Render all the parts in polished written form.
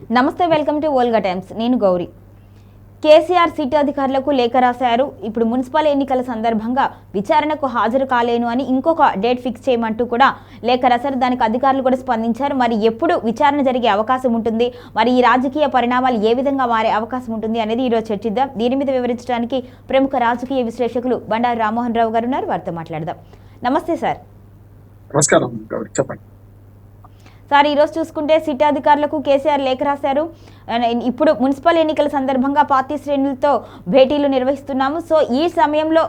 నమస్తే, welcome to Olga times. నేను Gauri. KCR SIT అధికారులకు లేఖ రాశారు. ఇప్పుడు మున్సిపల్ ఎన్నికల సందర్భంగా విచారణకు హాజరు కాలేను అని ఇంకొక డేట్ ఫిక్స్ చేయమంటూ కూడా లేఖ రాశారు. దానికి అధికారులు కూడా స్పందించారు. మరి ఎప్పుడు విచారణ జరిగే అవకాశం ఉంటుంది, మరి ఈ రాజకీయ పరిణామాలు ఏ విధంగా మారే అవకాశం ఉంటుంది అనేది ఈరోజు చర్చిద్దాం. దీని మీద వివరించడానికి ప్రముఖ రాజకీయ విశ్లేషకులు బండారు రామ్మోహన్ రావు గారు ఉన్నారు. వారితో మాట్లాడదాం. నమస్తే సార్. నమస్కారం, చెప్పండి సార్. ఈరోజు చూసుకుంటే సిట్ అధికారులకు కేసీఆర్ లేఖ రాశారు. ఇప్పుడు మున్సిపల్ ఎన్నికల సందర్భంగా పార్టీ శ్రేణులతో భేటీలు నిర్వహిస్తున్నాము. సో ఈ సమయంలో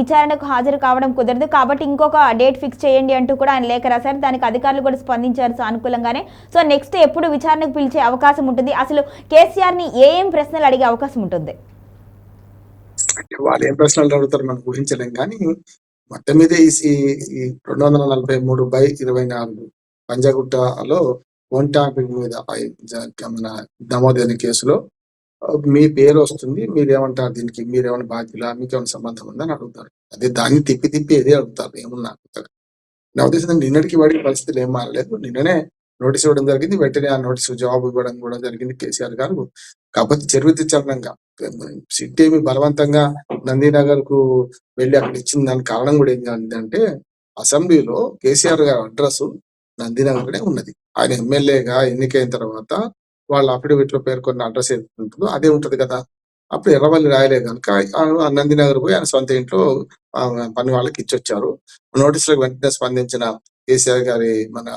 విచారణకు హాజరు కావడం కుదరదు, కాబట్టి ఇంకొక డేట్ ఫిక్స్ చేయండి అంటూ కూడా ఆయన లేఖ రాశారు. దానికి అధికారులు కూడా స్పందించారు సానుకూలంగానే. సో నెక్స్ట్ ఎప్పుడు విచారణకు పిలిచే అవకాశం ఉంటుంది, అసలు కేసీఆర్ని ఏం ప్రశ్నలు అడిగే అవకాశం ఉంటుంది? వాళ్ళు ఏం ప్రశ్నలు అడుగుతారు మనం ఊహించలేం, కానీ మొత్తం మీద ఈ 243/24 పంజాగుట్టలో ఫోన్ ట్యాంపింగ్ మీద మన నమోదైన కేసులో మీ పేరు వస్తుంది, మీరేమంటారు, దీనికి మీరేమైనా బాధ్యులా, మీకేమైనా సంబంధం ఉందని అడుగుతారు. అదే దాన్ని తిప్పి తిప్పి ఏదే అడుగుతారు, ఏమన్నా అడుగుతారు. నా ఉద్దేశం నిన్నటికి వాడి పరిస్థితులు ఏం మారలేదు. నిన్ననే నోటీస్ ఇవ్వడం జరిగింది, వెంటనే ఆ నోటీసు జవాబు ఇవ్వడం కూడా జరిగింది కేసీఆర్ గారు. కాకపోతే చరణంగా సిట్ ఏమి బలవంతంగా నందినగర్ కు వెళ్ళి అక్కడ ఇచ్చిన దానికి కారణం కూడా ఏం జరిగిందంటే, అసెంబ్లీలో కేసీఆర్ గారి అడ్రస్ నందినగర్నే ఉన్నది. ఆయన ఎమ్మెల్యేగా ఎన్నికైన తర్వాత వాళ్ళ అఫిడవిట్ లో పేర్కొన్న అడ్రస్ ఏది ఉంటుందో అదే ఉంటది కదా. అప్పుడు ఎర్రవల్లి రాయలే కనుక నందినగర్ పోయి ఆయన సొంత ఇంట్లో పని వాళ్ళకి ఇచ్చొచ్చారు. నోటీసులకు వెంటనే స్పందించిన కేసీఆర్ గారి మన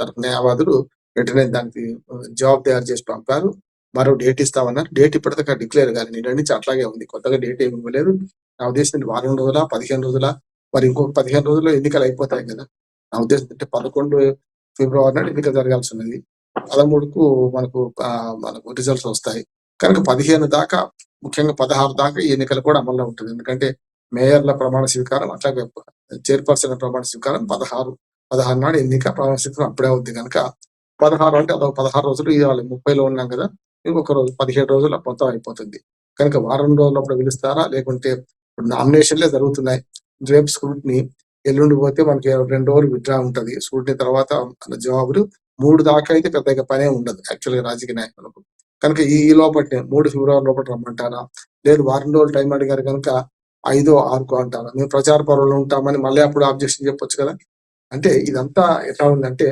తరఫు న్యాయవాదులు వెంటనే దానికి జవాబు తయారు చేసి పంపారు. మరో డేట్ ఇస్తామన్నారు. డేట్ ఇప్పటిదాకా డిక్లేర్ కానీ నిన్న నుంచి అట్లాగే ఉంది, కొత్తగా డేట్ ఏమి ఇవ్వలేదు. నా ఉద్దేశం వారం రోజుల 15 రోజుల, మరి ఇంకొక 15 రోజుల్లో ఎన్నికలు అయిపోతాయి కదా. నా ఉద్దేశం అంటే 11 ఫిబ్రవరి నాడు ఎన్నికలు జరగాల్సి ఉన్నది. 13కు మనకు రిజల్ట్స్ వస్తాయి కనుక 15 దాకా, ముఖ్యంగా 16 దాకా ఈ ఎన్నికలు కూడా అమల్లో ఉంటుంది. ఎందుకంటే మేయర్ల ప్రమాణ స్వీకారం, అట్లాగే చైర్పర్సన్ ప్రమాణ స్వీకారం 16 నాడు ఎన్నిక, ప్రమాణ స్వీకారం అప్పుడే అవుద్ది కనుక 16 అంటే అదొక 16 రోజులు. ఇవాళ 30లో ఉన్నాం కదా, ఇంకొక రోజు 17 రోజులు మొత్తం అయిపోతుంది. కనుక వారం రోజులప్పుడు పిలుస్తారా, లేకుంటే ఇప్పుడు నామినేషన్లే జరుగుతున్నాయి. రేపు స్క్రూటినీ, ఎల్లుండి పోతే మనకి 2 రోజులు విత్డ్రా ఉంటుంది. స్క్రూటినీ తర్వాత జవాబులు 3 దాకా అయితే పెద్దగా పనే ఉండదు యాక్చువల్గా రాజకీయ నాయకులకు. కనుక ఈ లోపట్నే 3 ఫిబ్రవరి లోపల రమ్మంటారా, లేదు వారం రోజులు టైం అడిగారు కనుక 5, 6 అంటారా, మేము ప్రచార పరువులు ఉంటామని మళ్ళీ అప్పుడు ఆబ్జెక్షన్ చెప్పొచ్చు కదా. అంటే ఇదంతా ఎట్లా ఉందంటే,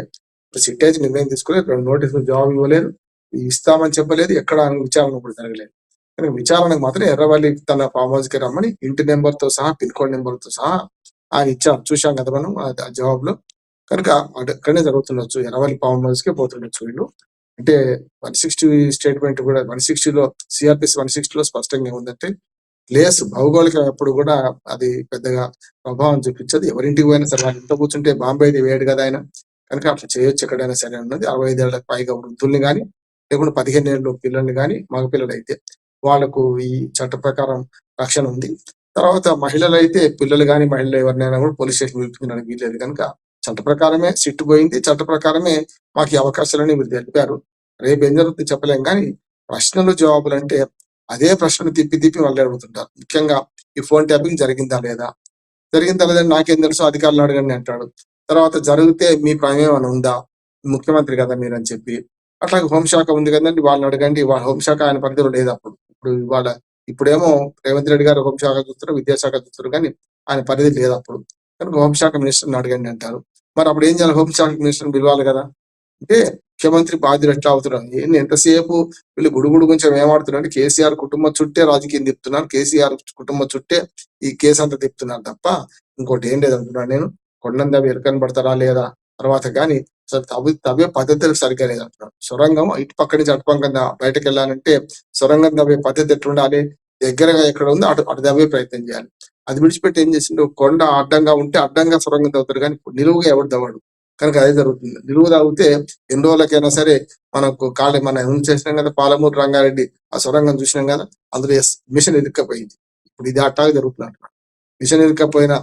సిట్టేజ్ నిర్ణయం తీసుకుని 2 నోటీసులు జవాబు ఇవ్వలేదు, ఇస్తామని చెప్పలేదు, ఎక్కడ విచారణ కూడా జరగలేదు. కానీ విచారణకు మాత్రం ఎర్రవల్లి తన ఫామ్ హౌస్ కి రమ్మని ఇంటి నెంబర్ తో సహా, పిన్ కోడ్ నెంబర్ తో సహా ఆయన ఇచ్చారు. చూశాం కదా మనం ఆ జవాబులో. కనుక అక్కడనే జరుగుతుండొచ్చు, ఎర్రవల్లి ఫామ్ హౌస్ కే పోతుండొచ్చు వీళ్ళు. అంటే 160 స్టేట్మెంట్ కూడా 160లో సిఆర్పిసి 160లో స్పష్టంగా ఉందంటే, ప్లేస్ భౌగోళిక ఎప్పుడు కూడా అది పెద్దగా ప్రభావం చూపించదు. ఎవరింటికి పోయినా సరే, వాళ్ళు ఇంట్లో కూర్చుంటే బాంబేది వేడు కదా ఆయన, కనుక అట్లా చేయొచ్చు ఎక్కడైనా సరే ఉన్నది. 65 ఏళ్లకు పైగా వృద్ధుల్ని కానీ, లేకుంటే 15 ఏళ్ళు పిల్లల్ని కానీ, మగపిల్లలు అయితే వాళ్ళకు ఈ చట్ట ప్రకారం రక్షణ ఉంది. తర్వాత మహిళలు అయితే, పిల్లలు కానీ మహిళలు ఎవరినైనా కూడా పోలీస్ స్టేషన్ పిలుపుకోవడానికి వీల్లేదు కనుక చట్ట ప్రకారమే సిట్టు పోయింది. చట్ట ప్రకారమే మాకు ఈ అవకాశాలని మీరు తెలిపారు. రేపు ఏం జరుగుతుంది చెప్పలేం, కానీ ప్రశ్నలు జవాబులు అంటే అదే ప్రశ్నలు తిప్పి తిప్పి మళ్ళీ అడుగుతుంటారు. ముఖ్యంగా ఈ ఫోన్ ట్యాపింగ్ జరిగిందా లేదా లేదని నాకేం తెలుసు, అధికారులు అడగండి అంటాడు. తర్వాత జరిగితే మీ ప్రమేయం అని ఉందా, ముఖ్యమంత్రి కదా మీరు అని చెప్పి. అట్లాగే హోంశాఖ ఉంది కదండి, వాళ్ళని అడగండి. హోంశాఖ ఆయన పరిధిలో లేదు అప్పుడు. ఇప్పుడేమో రేవంత్ రెడ్డి గారు హోంశాఖ చూస్తారు, విద్యాశాఖ చూస్తారు, కానీ ఆయన పరిధి లేదు అప్పుడు. కనుక హోంశాఖ మినిస్టర్ని అడగండి అంటారు. మరి అప్పుడు ఏం చేయాలి, హోంశాఖ మినిస్టర్ని పిలవాలి కదా. అంటే ముఖ్యమంత్రి బాధ్యత ఎట్లా అవుతున్నారు, ఎంతసేపు వీళ్ళు గుడుగుడు కొంచెం ఏమాడుతున్నారు అంటే, కేసీఆర్ కుటుంబం చుట్టే రాజకీయం తిప్పుతున్నారు, కేసీఆర్ కుటుంబం చుట్టే ఈ కేసు అంతా తిప్పుతున్నారు తప్ప ఇంకోటి ఏం లేదు అంటున్నాను నేను. కొండంత ఎరకని పడతారా లేదా తర్వాత, కానీ తవ్వే పద్ధతులు సరిగ్గా లేదు అంటున్నాడు. సొరంగం ఇటు పక్క నుంచి అటు పక్క బయటకు వెళ్ళాలంటే సొరంగం తవ్వే పద్ధతి ఎట్లుండాలి, దగ్గరగా ఎక్కడ ఉందో అటు తవ్వే ప్రయత్నం చేయాలి. అది విడిచిపెట్టి ఏం చేసిండు, కొండ అడ్డంగా ఉంటే అడ్డంగా సొరంగం తవ్వుతారు, కానీ నిలువుగా ఎవరు తవ్వడు. కనుక అదే జరుగుతుంది. నిలువు తాగితే ఎన్ని రోజులకైనా సరే మనకు మనం ఏం చేసినాం కదా, పాలమూరు రంగారెడ్డి ఆ సొరంగం చూసినాం కదా, అందులో మిషన్ ఇరుక్కపోయింది. ఇప్పుడు ఇది అట్టాగే జరుగుతుంది అంటున్నాడు. మిషన్ ఇరుక్కపోయిన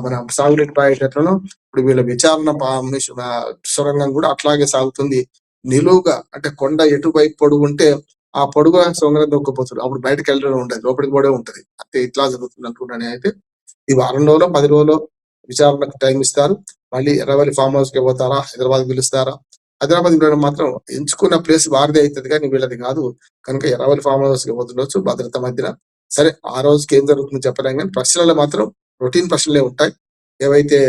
మన సాగునీటి ప్రాజెక్టులను ఇప్పుడు వీళ్ళ విచారణ సొరంగం కూడా అట్లాగే సాగుతుంది. నిలువుగా అంటే కొండ ఎటువైపు పొడుగు ఉంటే ఆ పొడుగు సొరంగం దొక్కపోతుంది, అప్పుడు బయటకు వెళ్ళడం ఉండదు, లోపలికి కూడా ఉంటది. అంటే ఇట్లా జరుగుతుంది అనుకున్నాను. అయితే ఈ వారం రోజులో 10 రోజులు విచారణకు టైం ఇస్తారు. మళ్ళీ ఎర్రవల్లి ఫామ్ హౌస్ కి పోతారా, హైదరాబాద్ పిలుస్తారా, హైదరాబాద్ మాత్రం ఎంచుకున్న ప్లేస్ వారిదే అవుతుంది కానీ వీళ్ళది కాదు. కనుక ఎరావలి ఫామ్ హౌస్ కి వదిలొచ్చు భద్రత మధ్యన. సరే ఆ రోజుకి ఏం జరుగుతుందో చెప్పలేం కానీ ప్రశ్నలు మాత్రం రొటీన్ ప్రశ్నలే ఉంటాయి. ఏవైతే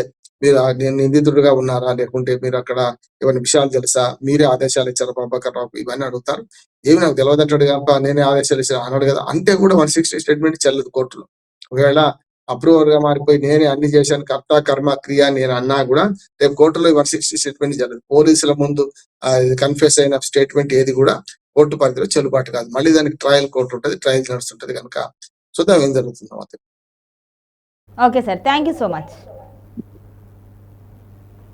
మీరు నేను నిందితుడిగా ఉన్నారా, లేకుంటే మీరు అక్కడ ఏమైనా విషయాలు తెలుసా, మీరే ఆదేశాలు ఇచ్చారు ప్రభాకర్ రావు, ఇవన్నీ అడుగుతారు. ఏమి నాకు తెలియదంటాడు కనుక నేనే ఆదేశాలు ఇచ్చాను అన్నాడు కదా అంటే కూడా 160 స్టేట్మెంట్ చెల్లదు కోర్టులో. ఒకవేళ అప్రూవర్ గా మారిపోయి నేనే అన్ని చేశాను, కర్త కర్మ క్రియ నేను అన్నా కూడా రేపు కోర్టులో 160 స్టేట్మెంట్ జరగదు. పోలీసుల ముందు కన్ఫెస్ అయిన స్టేట్మెంట్ ఏది కూడా కోర్టు పరిధిలో చెల్లుబాటు కాదు. మళ్ళీ దానికి ట్రయల్ కోర్టు ఉంటుంది, ట్రయల్ నడుస్తుంటది కనుక చూద్దాం ఏం జరుగుతుందో. Okay sir, thank you so much.